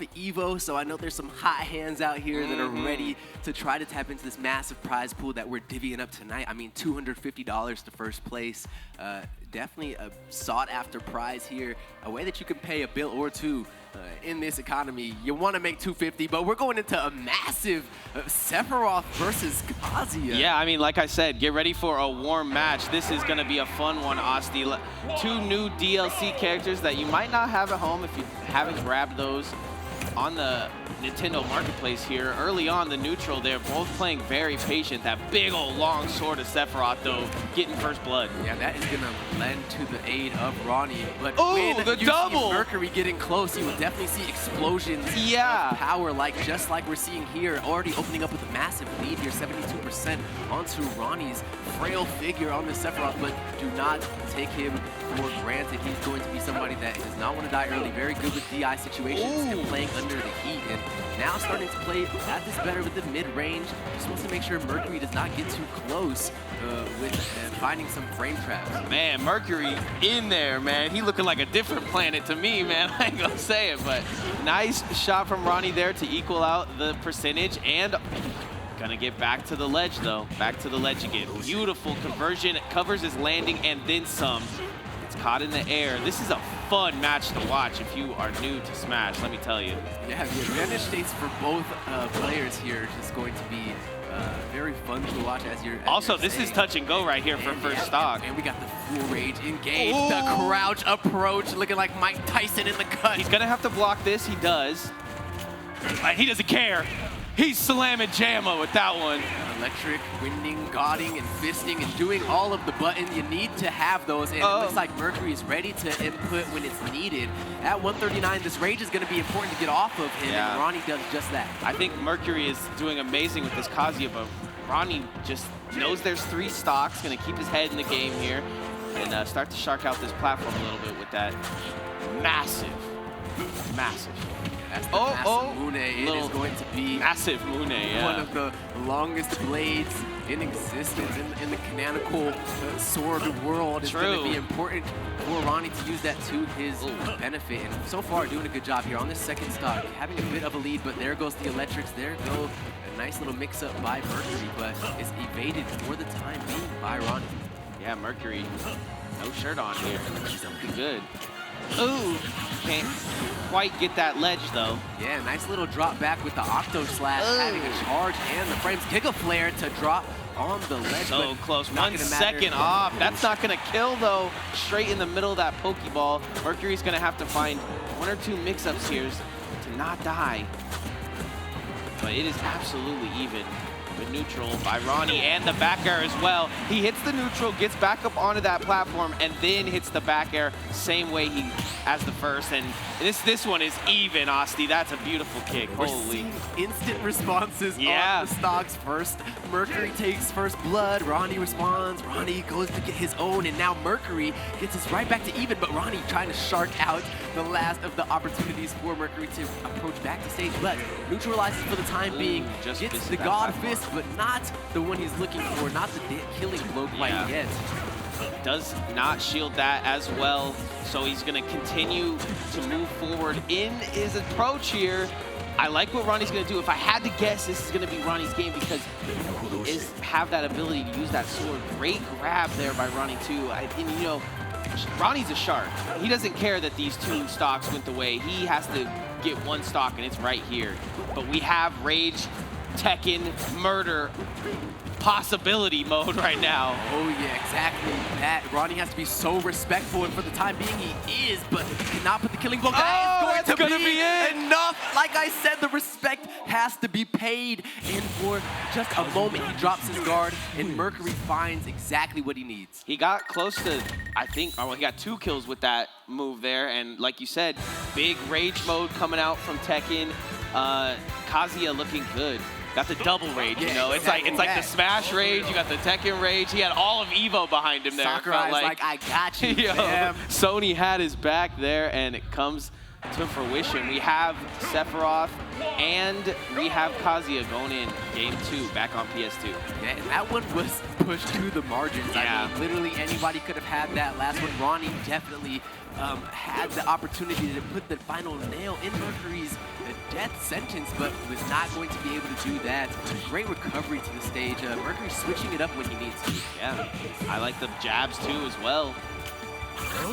the Evo, so I know there's some hot hands out here that are ready to try to tap into this massive prize pool that we're divvying up tonight. I mean, $250 to first place. Definitely a sought-after prize here, a way that you can pay a bill or two in this economy. You want to make $250, but we're going into a massive Sephiroth versus Kazuya. Yeah, I mean, like I said, get ready for a warm match. This is going to be a fun one, Asti. Two new DLC characters that you might not have at home if you haven't grabbed those on the Nintendo Marketplace here. Early on, the neutral, they're both playing very patient. That big old long sword of Sephiroth, though, getting first blood. Yeah, that is going to lend to the aid of Ronnie. But oh, when the you double! see Mercury getting close, you will definitely see explosions of power, just like we're seeing here. Already opening up with a massive lead here, 72% onto Ronnie's frail figure on the Sephiroth, but do not take him for granted. He's going to be somebody that does not want to die early, very good with DI situations and playing under the heat. And now starting to play at this better with the mid-range. Just wants to make sure Mercury does not get too close with finding some frame traps. Man, Mercury in there, man. He looking like a different planet to me, man. I ain't gonna say it, but nice shot from Ronnie there to equal out the percentage, and gonna get back to the ledge, though. Back to the ledge again. Beautiful conversion. It covers his landing and then some. It's caught in the air. This is a fun match to watch if you are new to Smash, let me tell you. Yeah, the advantage states for both players here is just going to be very fun to watch as you're Also, this is touch and go right here for first stock. And we got the full rage engaged. The crouch approach looking like Mike Tyson in the cut. He's gonna have to block this. He does. He doesn't care. He's slamming Jamma with that one. Electric, winding, godding, and fisting, and doing all of the buttons. You need to have those, and it looks like Mercury is ready to input when it's needed. At 139, this rage is going to be important to get off of him, and Ronnie does just that. I think Mercury is doing amazing with this Kazuya, but Ronnie just knows there's 3 stocks, going to keep his head in the game here, and start to shark out this platform a little bit with that massive. That's the massive Mune. It is going to be massive Mune, one of the longest blades in existence in the canonical sword world. It's going to be important for Ronnie to use that to his benefit. And so far, doing a good job here on this second stock, having a bit of a lead, but there goes the electrics. There go a nice little mix-up by Mercury, but it's evaded for the time being by Ronnie. Yeah, Mercury, no shirt on here. Looking good. Ooh, can't quite get that ledge, though. Yeah, nice little drop back with the Octo Slash, having a charge and the frames. Giga Flare to drop on the ledge. So close, 1 second off. That's not gonna kill, though. Straight in the middle of that Pokeball. Mercury's gonna have to find 1 or 2 mix-ups here to not die. But it is absolutely even. The neutral by Ronnie and the back air as well. He hits the neutral, gets back up onto that platform, and then hits the back air same way as the first. And this one is even, Asti. That's a beautiful kick. Holy. Instant responses on the stocks first. Mercury takes first blood. Ronnie responds. Ronnie goes to get his own, and now Mercury gets us right back to even, but Ronnie trying to shark out the last of the opportunities for Mercury to approach back to stage, but neutralizes for the time being. Just gets the God Fist, but not the one he's looking for, not the killing blow quite yet. Does not shield that as well, so he's going to continue to move forward in his approach here. I like what Ronnie's going to do. If I had to guess, this is going to be Ronnie's game because he have that ability to use that sword. Great grab there by Ronnie, too. And, you know, Ronnie's a shark. He doesn't care that these 2 stocks went the way. He has to get 1 stock, and it's right here. But we have Rage, Tekken, Murder, possibility mode right now. Oh yeah, exactly that. Ronnie has to be so respectful, and for the time being he is, but cannot put the killing blow. That is going to be enough. Like I said, the respect has to be paid, and for just a moment he drops his guard, and Mercury finds exactly what he needs. He got close to, I think, well, he got 2 kills with that move there, and like you said, big rage mode coming out from Tekken. Kazuya looking good. Got the double rage, you know. It's like the Smash rage. You got the Tekken rage. He had all of Evo behind him there. Sakurai's like, I got you, Sony had his back there, and it comes to fruition. We have Sephiroth and we have Kazuya going in game 2 back on PS2. Yeah, and that one was pushed to the margins. Yeah. I mean, literally anybody could have had that last one. Ronnie definitely had the opportunity to put the final nail in Mercury's death sentence, but was not going to be able to do that. Great recovery to the stage. Mercury switching it up when he needs to. Yeah, I like the jabs too as well.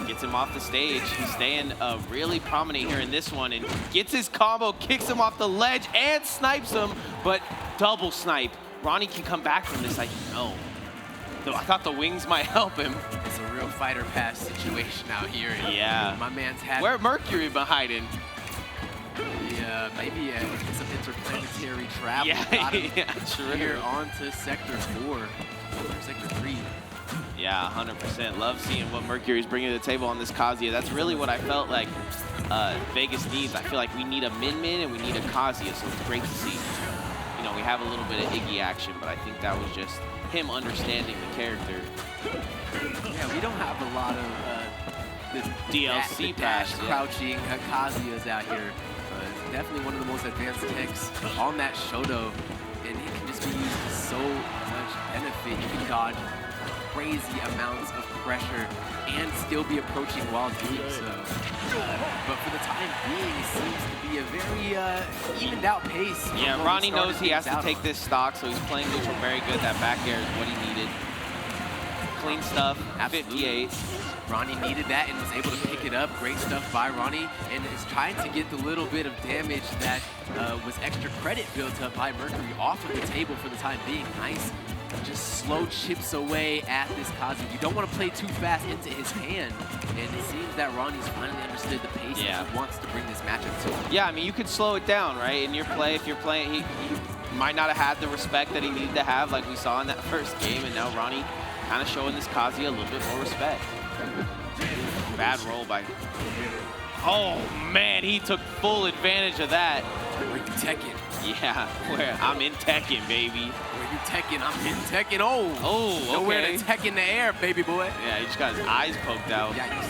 Gets him off the stage. He's staying really prominent here in this one and gets his combo, kicks him off the ledge and snipes him, but double snipe. Ronnie can come back from this, I know. Though I thought the wings might help him. It's a real fighter pass situation out here. Yeah. My man's had... Where Mercury been hiding? Yeah, maybe some interplanetary travel. Yeah, got him yeah, true. here onto Sector 4, or Sector 3. Yeah, 100%. Love seeing what Mercury's bringing to the table on this Kazuya. That's really what I felt like Vegas needs. I feel like we need a Min-Min and we need a Kazuya, so it's great to see. You know, we have a little bit of Iggy action, but I think that was just him understanding the character. Yeah, we don't have a lot of the DLC dash pass, yeah. crouching Kazuya's out here. Definitely one of the most advanced techs on that Shoto, and it can just be used to so much benefit. You can dodge crazy amounts of pressure and still be approaching while doing so. But for the time being, it seems to be a very evened out pace. Yeah, Ronnie knows he has to take this stock, so he's playing neutral very good. That back air is what he needed. Clean stuff, 58. Ronnie needed that and was able to pick it up. Great stuff by Ronnie, and is trying to get the little bit of damage that was extra credit built up by Mercury off of the table for the time being. Nice, just slow chips away at this Kazuya. You don't want to play too fast into his hand, and it seems that Ronnie's finally understood the pace and he wants to bring this matchup to him. Yeah, I mean, you could slow it down, right? In your play, if you're playing, he might not have had the respect that he needed to have like we saw in that first game, and now Ronnie kind of showing this Kazuya a little bit more respect. Bad roll by... Oh, man, he took full advantage of that. Where you Tekken? Yeah, where I'm in Tekken, baby. Where you Tekken? I'm in Tekken. Oh, okay. Nowhere to Tekken the air, baby boy. Yeah, he just got his eyes poked out. Yikes.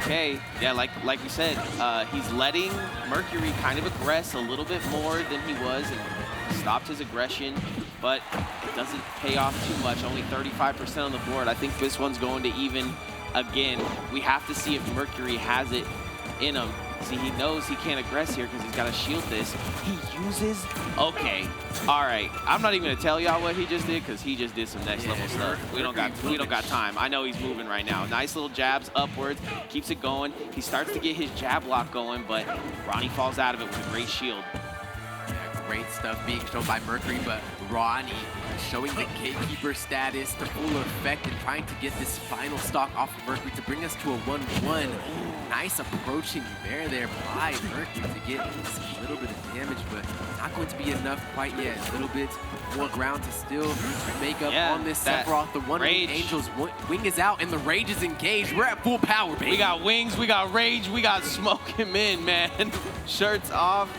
Okay, yeah, like we said, he's letting Mercury kind of aggress a little bit more than he was and stopped his aggression, but it doesn't pay off too much, only 35% on the board. I think this one's going to even again. We have to see if Mercury has it in him. See, he knows he can't aggress here because he's got to shield this. He uses, okay, all right. I'm not even gonna tell y'all what he just did because he just did some next level stuff. We don't got time. I know he's moving right now. Nice little jabs upwards, keeps it going. He starts to get his jab lock going, but Ronnie falls out of it with a great shield. Great stuff being shown by Mercury, but Ronnie showing the gatekeeper status to full effect and trying to get this final stock off of Mercury to bring us to a 1-1. Nice approaching there by Mercury to get just a little bit of damage, but not going to be enough quite yet. A little bit more ground to still make up on this Sephiroth. The One Wing Angel's wing is out and the rage is engaged. We're at full power, baby. We got wings, we got rage, we got smoke him in, man. Shirts off.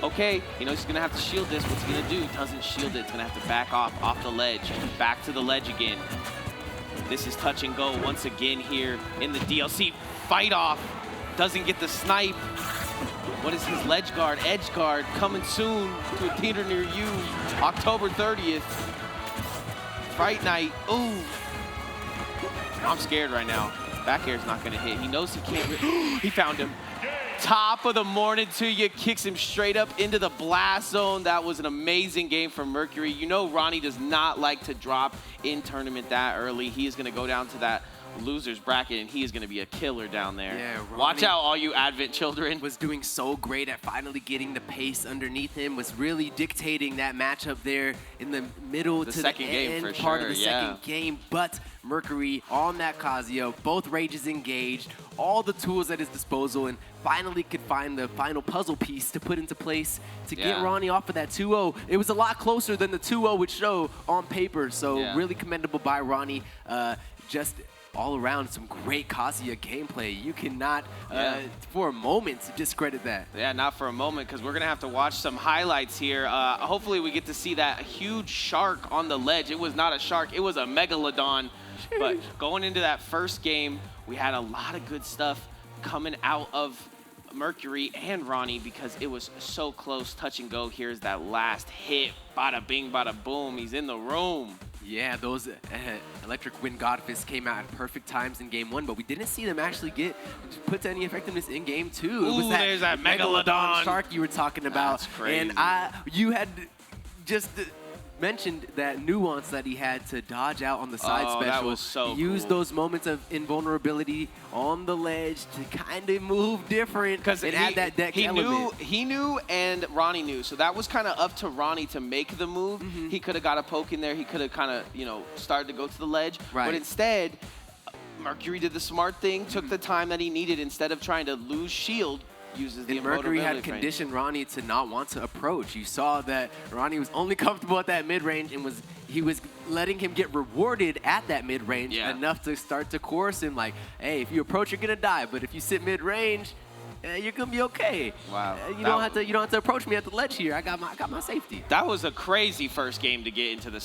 Okay, he knows he's gonna have to shield this. What's he gonna do? Doesn't shield it. It's gonna have to back off the ledge. Back to the ledge again. This is touch and go once again here in the DLC. Fight off. Doesn't get the snipe. What is his ledge guard? Edge guard coming soon to a theater near you. October 30th. Fight night. Ooh. I'm scared right now. Back air's not gonna hit. He knows he can't. He found him. Top of the morning to you, kicks him straight up into the blast zone. That was an amazing game from Mercury. You know Ronnie does not like to drop in tournament that early. He is going to go down to that loser's bracket, and he is going to be a killer down there. Yeah, watch out, all you Advent children. Was doing so great at finally getting the pace underneath him, was really dictating that matchup there in the middle to the end part of the second game. But Mercury on that Kazuya, both rages engaged, all the tools at his disposal, and finally could find the final puzzle piece to put into place to get Ronnie off of that 2-0. It was a lot closer than the 2-0 would show on paper, so really commendable by Ronnie. Just all around, some great Kazuya gameplay. You cannot, for a moment, discredit that. Yeah, not for a moment, because we're going to have to watch some highlights here. Hopefully we get to see that huge shark on the ledge. It was not a shark, it was a megalodon. But going into that first game, we had a lot of good stuff coming out of Mercury and Ronnie because it was so close, touch and go. Here's that last hit. Bada bing, bada boom. He's in the room. Yeah, those electric wind godfists came out at perfect times in game 1, but we didn't see them actually put to any effectiveness in game 2. Ooh, it was there's that Megalodon shark you were talking about. That's crazy. And you had just mentioned that nuance that he had to dodge out on the side special. That was so Use cool. those moments of invulnerability on the ledge to kind of move different and add that deck element. He knew and Ronnie knew, so that was kind of up to Ronnie to make the move. He could have got a poke in there. He could have kind of, started to go to the ledge. Right. But instead, Mercury did the smart thing, took the time that he needed. Instead of trying to lose shield, uses the Mercury had invulnerability conditioned Ronnie to not want to approach. You saw that Ronnie was only comfortable at that mid-range and he was letting him get rewarded at that mid-range enough to start to coerce him like, hey, if you approach, you're gonna die, but if you sit mid-range, you're gonna be okay. Wow. You don't have to approach me at the ledge here. I got my safety. That was a crazy first game to get into the